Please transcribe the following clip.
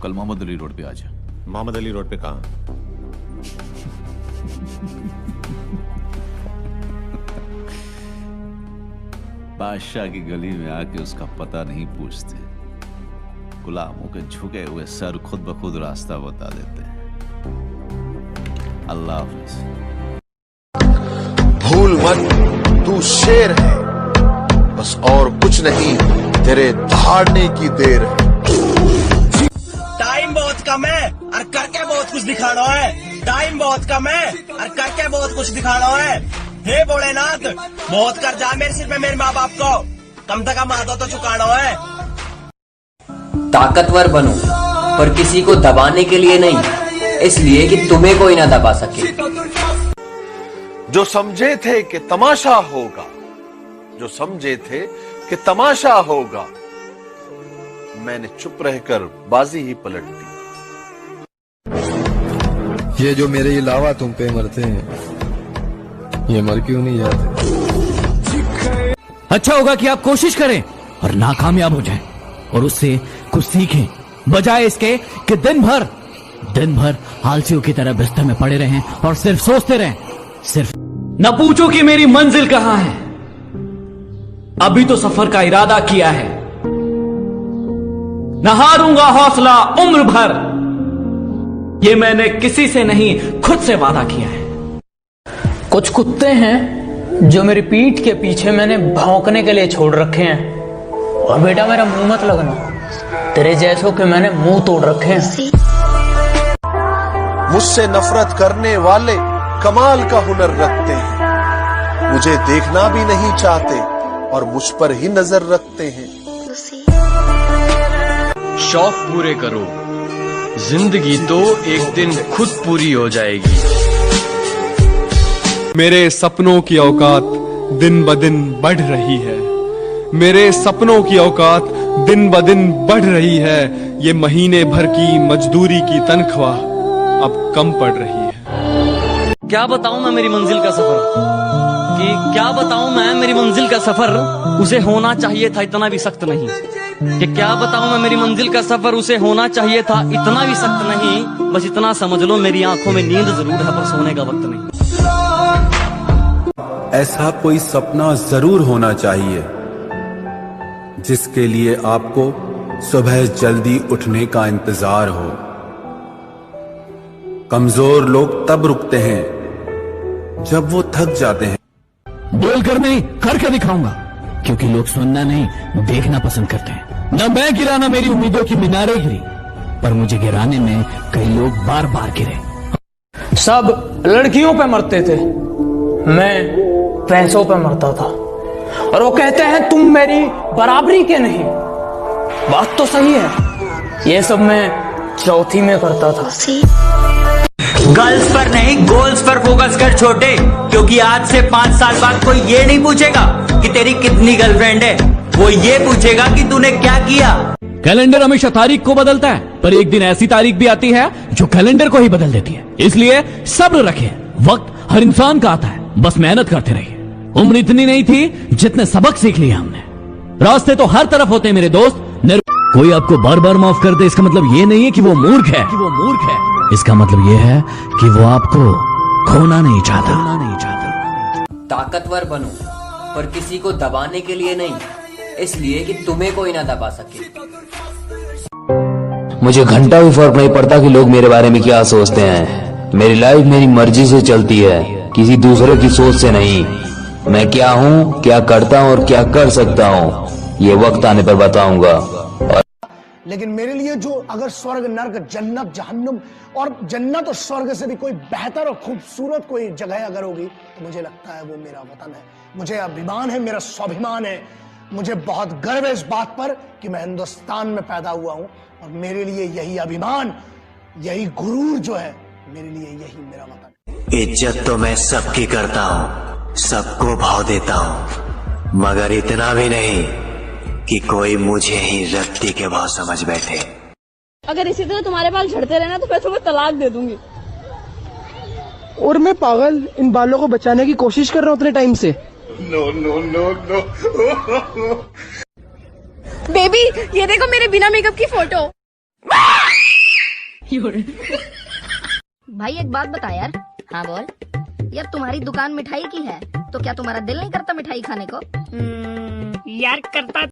कल मोहम्मद अली रोड पे आ जा। मोहम्मद अली रोड पे कहाँ? बादशाह की गली में आके उसका पता नहीं पूछते, गुलामों के झुके हुए सर खुद ब खुद रास्ता बता देते हैं। अल्लाह हाफिज। भूल मत तू शेर है, बस और कुछ नहीं, तेरे दहाड़ने की देर है। टाइम बहुत कम है और करके बहुत कुछ दिखाना है। टाइम बहुत कम है और करके बहुत कुछ दिखाना है। हे भोलेनाथ, बहुत कर जा मेरे सिर पे मेरे माँ बाप को, कम से कम आधा तो चुकाना है। ताकतवर बनो पर किसी को दबाने के लिए नहीं, इसलिए कि तुम्हें कोई ना दबा सके। जो समझे थे कि तमाशा होगा, जो समझे थे कि तमाशा होगा, मैंने चुप रहकर बाजी ही पलट दी। ये जो मेरे अलावा तुम पे मरते हैं, ये मर क्यों नहीं जाते? अच्छा होगा कि आप कोशिश करें और नाकामयाब हो जाएं और उससे कुछ सीखें, बजाय इसके कि दिन भर आलसियों की तरह बिस्तर में पड़े रहें और सिर्फ सोचते रहें। सिर्फ न पूछो कि मेरी मंजिल कहां है, अभी तो सफर का इरादा किया है। न हारूंगा हौसला उम्र भर, ये मैंने किसी से नहीं खुद से वादा किया है। कुछ कुत्ते हैं जो मेरी पीठ के पीछे मैंने भौंकने के लिए छोड़ रखे हैं, और बेटा मेरा मुंह मत लगना, तेरे जैसों के मैंने मुंह तोड़ रखे हैं। मुझसे नफरत करने वाले कमाल का हुनर रखते हैं, मुझे देखना भी नहीं चाहते और मुझ पर ही नजर रखते हैं। शौक पूरे करो, जिंदगी तो एक दिन खुद पूरी हो जाएगी। मेरे सपनों की औकात दिन ब दिन बढ़ रही है, मेरे सपनों की औकात दिन ब दिन बढ़ रही है। ये महीने भर की मजदूरी की तनख्वाह अब कम पड़ रही है। क्या बताऊं मैं मेरी मंजिल का सफर, कि क्या बताऊं मैं मेरी मंजिल का सफर, उसे होना चाहिए था इतना भी सख्त नहीं। कि क्या बताऊं मैं मेरी मंजिल का सफर, उसे होना चाहिए था इतना भी सख्त नहीं। बस इतना समझ लो मेरी आंखों में नींद जरूर है पर सोने का वक्त नहीं। ऐसा कोई सपना जरूर होना चाहिए जिसके लिए आपको सुबह जल्दी उठने का इंतजार हो। कमजोर लोग तब रुकते हैं जब वो थक जाते हैं। बोलकर नहीं करके दिखाऊंगा, क्योंकि लोग सुनना नहीं देखना पसंद करते हैं। न मैं गिरा न मेरी उम्मीदों की मीनारें गिरी, पर मुझे गिराने में कई लोग बार बार गिरे। सब लड़कियों पे मरते थे, मैं पैसों पे मरता था, और वो कहते हैं तुम मेरी बराबरी के नहीं। बात तो सही है, ये सब मैं चौथी में करता था। गर्ल्स पर नहीं गोल्स पर फोकस कर छोटे, क्योंकि आज से 5 साल बाद कोई ये नहीं पूछेगा कि तेरी कितनी गर्लफ्रेंड है, वो ये पूछेगा कि तूने क्या किया। कैलेंडर हमेशा तारीख को बदलता है, पर एक दिन ऐसी तारीख भी आती है जो कैलेंडर को ही बदल देती है। इसलिए सब्र रखें, वक्त हर इंसान का आता है, बस मेहनत करते रहिए। उम्र इतनी नहीं थी जितने सबक सीख लिया हमने। रास्ते तो हर तरफ होते हैं मेरे दोस्त। कोई आपको बार बार माफ कर दे, इसका मतलब ये नहीं है कि वो मूर्ख है, इसका मतलब ये है कि वो आपको खोना नहीं चाहता। ताकतवर बनो पर किसी को दबाने के लिए नहीं, इसलिए कि तुम्हें कोई ना दबा सके। मुझे घंटा भी फर्क नहीं पड़ता कि लोग मेरे बारे में क्या सोचते हैं। मेरी लाइफ मेरी मर्जी से चलती है, किसी दूसरे की सोच से नहीं। मैं क्या हूँ, क्या करता हूँ और क्या कर सकता हूँ, ये वक्त आने पर बताऊंगा। लेकिन मेरे लिए जो अगर स्वर्ग नर्क जन्नत जहन्नुम और जन्नत और स्वर्ग से भी कोई बेहतर और खूबसूरत कोई जगह अगर होगी तो मुझे लगता है वो मेरा वतन है। मुझे अभिमान है, मेरा स्वाभिमान है, मुझे बहुत गर्व है इस बात पर कि मैं हिंदुस्तान में पैदा हुआ हूं, और मेरे लिए यही अभिमान, यही गुरूर जो है, मेरे लिए यही मेरा वतन है। इज्जत तो मैं सबकी करता हूँ, सबको भाव देता हूँ, मगर इतना भी नहीं कि कोई मुझे ही रत्ती के भाव समझ बैठे। अगर इसी तरह तुम्हारे बाल झड़ते रहे ना तो मैं तुम्हें तलाक दे दूंगी। और मैं पागल इन बालों को बचाने की कोशिश कर रहा हूँ उतने टाइम से। No no no no. Baby ये देखो मेरे बिना मेकअप की फोटो। भाई एक बात बता यार। हाँ बोल। यार तुम्हारी दुकान मिठाई की है तो क्या तुम्हारा दिल नहीं करता मिठाई खाने को? यार करता